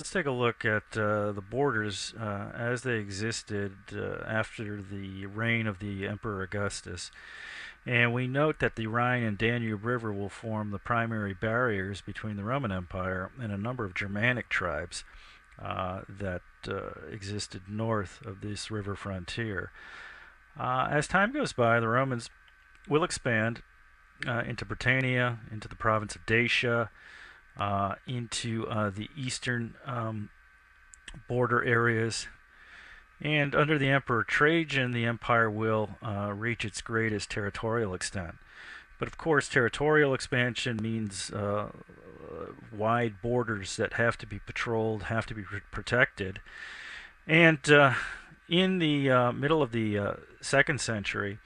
Let's take a look at the borders as they existed after the reign of the Emperor Augustus. And we note that the Rhine and Danube River will form the primary barriers between the Roman Empire and a number of Germanic tribes that existed north of this river frontier. As time goes by, the Romans will expand into Britannia, into the province of Dacia, into the eastern border areas. And under the Emperor Trajan, the empire will reach its greatest territorial extent. But of course, territorial expansion means wide borders that have to be patrolled, have to be protected. And in the middle of the 2nd century,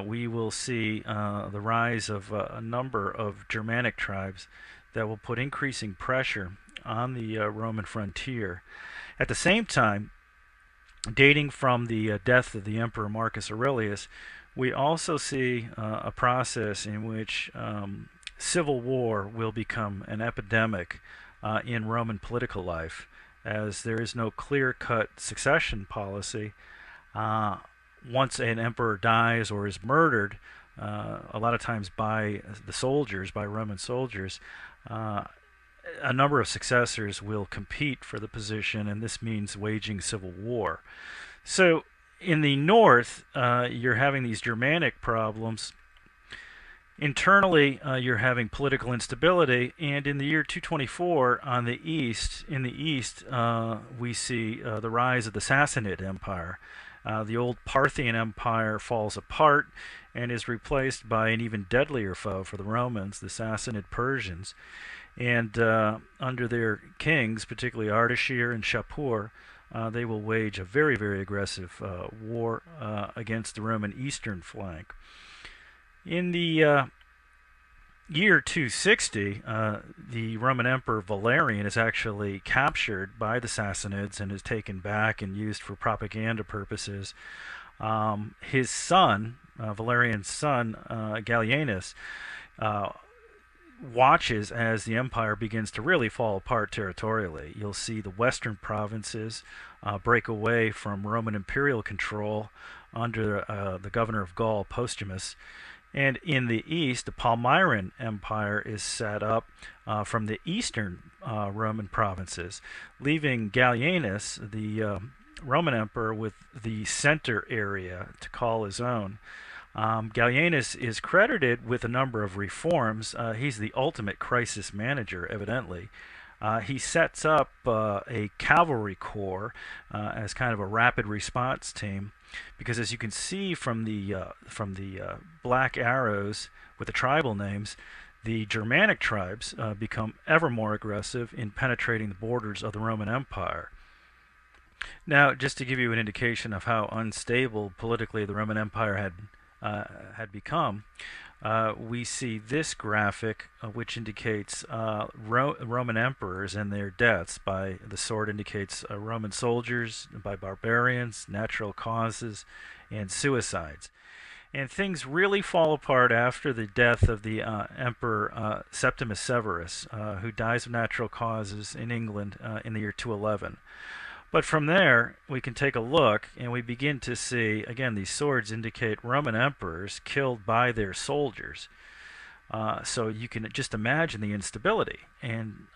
we will see the rise of a number of Germanic tribes that will put increasing pressure on the Roman frontier. At the same time, dating from the death of the Emperor Marcus Aurelius, we also see a process in which civil war will become an epidemic in Roman political life, as there is no clear-cut succession policy. Once an emperor dies or is murdered, a lot of times by the soldiers, by Roman soldiers, a number of successors will compete for the position, and this means waging civil war. So in the north, you're having these Germanic problems. Internally, you're having political instability, and in the year 224, on the east, in the east, we see the rise of the Sassanid Empire. The old Parthian Empire falls apart and is replaced by an even deadlier foe for the Romans, the Sassanid Persians. And under their kings, particularly Ardashir and Shapur, they will wage a very, very aggressive war against the Roman eastern flank. In the year 260, the Roman Emperor Valerian is actually captured by the Sassanids and is taken back and used for propaganda purposes. His son, Valerian's son, Gallienus, watches as the empire begins to really fall apart territorially. You'll see the western provinces break away from Roman imperial control under the governor of Gaul, Postumus. And in the east, the Palmyrene Empire is set up from the eastern Roman provinces, leaving Gallienus, the Roman emperor, with the center area to call his own. Gallienus is credited with a number of reforms. He's the ultimate crisis manager, evidently. He sets up a cavalry corps as kind of a rapid response team, because as you can see from the black arrows with the tribal names, the Germanic tribes become ever more aggressive in penetrating the borders of the Roman Empire. Now, just to give you an indication of how unstable politically the Roman Empire had become, we see this graphic, which indicates Roman emperors and their deaths. By the sword indicates Roman soldiers, by barbarians, natural causes, and suicides. And things really fall apart after the death of the Emperor Septimus Severus, who dies of natural causes in England in the year 211. But from there, we can take a look and we begin to see, again, these swords indicate Roman emperors killed by their soldiers. So you can just imagine the instability. And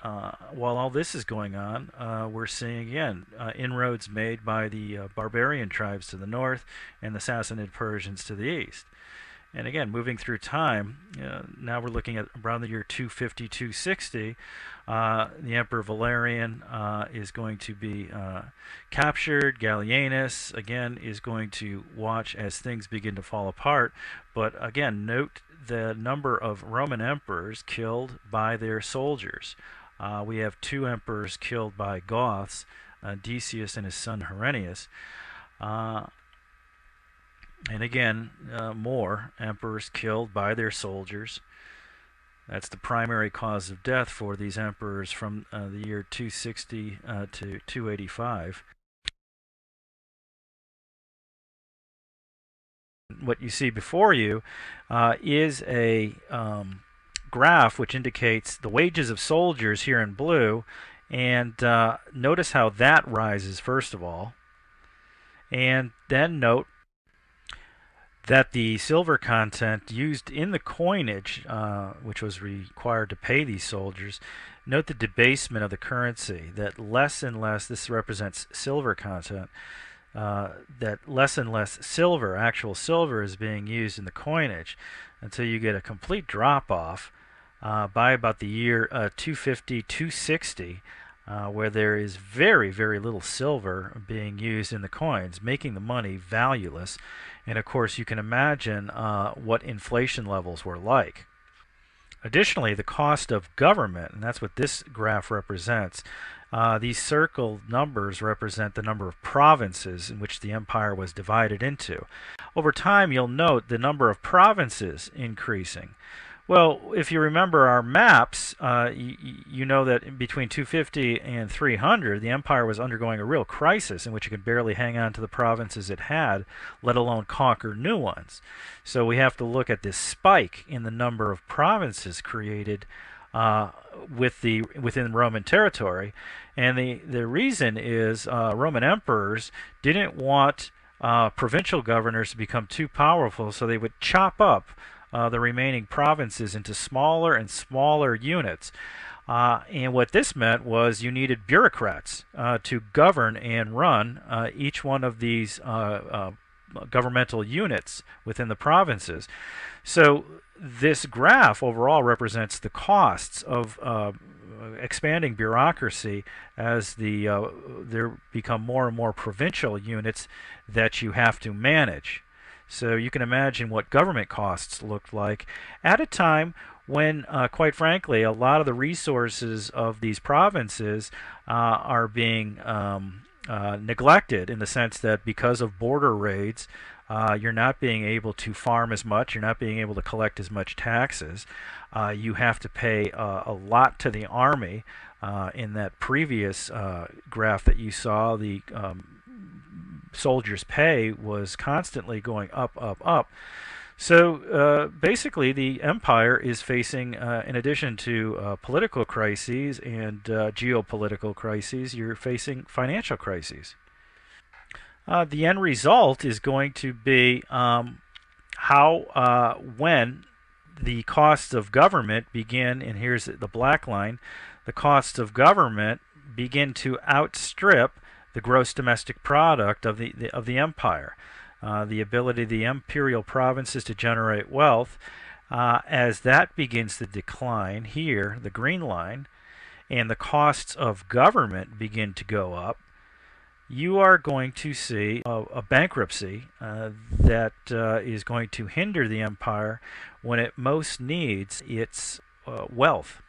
while all this is going on, we're seeing, again, inroads made by the barbarian tribes to the north and the Sassanid Persians to the east. And again, moving through time, now we're looking at around the year 250, 260. The Emperor Valerian is going to be captured. Gallienus, again, is going to watch as things begin to fall apart. But again, note the number of Roman emperors killed by their soldiers. We have 2 emperors killed by Goths, Decius and his son Herennius. And again, more emperors killed by their soldiers. That's the primary cause of death for these emperors from the year 260 to 285. What you see before you is a graph which indicates the wages of soldiers here in blue And notice how that rises first of all. And then note that the silver content used in the coinage, which was required to pay these soldiers, note the debasement of the currency, that less and less, this represents silver content, that less and less silver, actual silver, is being used in the coinage until you get a complete drop-off by about the year 250, 260, where there is very, very little silver being used in the coins, making the money valueless. And of course, you can imagine what inflation levels were like. Additionally, the cost of government, and that's what this graph represents. These circled numbers represent the number of provinces in which the empire was divided into. Over time, you'll note the number of provinces increasing. Well, if you remember our maps, you know that between 250 and 300, the empire was undergoing a real crisis in which it could barely hang on to the provinces it had, let alone conquer new ones. So we have to look at this spike in the number of provinces created within Roman territory. And the reason is Roman emperors didn't want provincial governors to become too powerful, so they would chop up the remaining provinces into smaller and smaller units. And what this meant was you needed bureaucrats to govern and run each one of these governmental units within the provinces. So this graph overall represents the costs of expanding bureaucracy as there become more and more provincial units that you have to manage. So you can imagine what government costs looked like at a time when, quite frankly, a lot of the resources of these provinces are being neglected, in the sense that because of border raids, you're not being able to farm as much, you're not being able to collect as much taxes. You have to pay a lot to the army. In that previous graph that you saw, the soldiers' pay was constantly going up, up, up. So basically, the empire is facing, in addition to political crises and geopolitical crises, you're facing financial crises. The end result is going to be when the costs of government begin, and here's the black line, the costs of government begin to outstrip the gross domestic product of the empire. The ability of the imperial provinces to generate wealth, as that begins to decline here, the green line, and the costs of government begin to go up, you are going to see a bankruptcy that is going to hinder the empire when it most needs its wealth.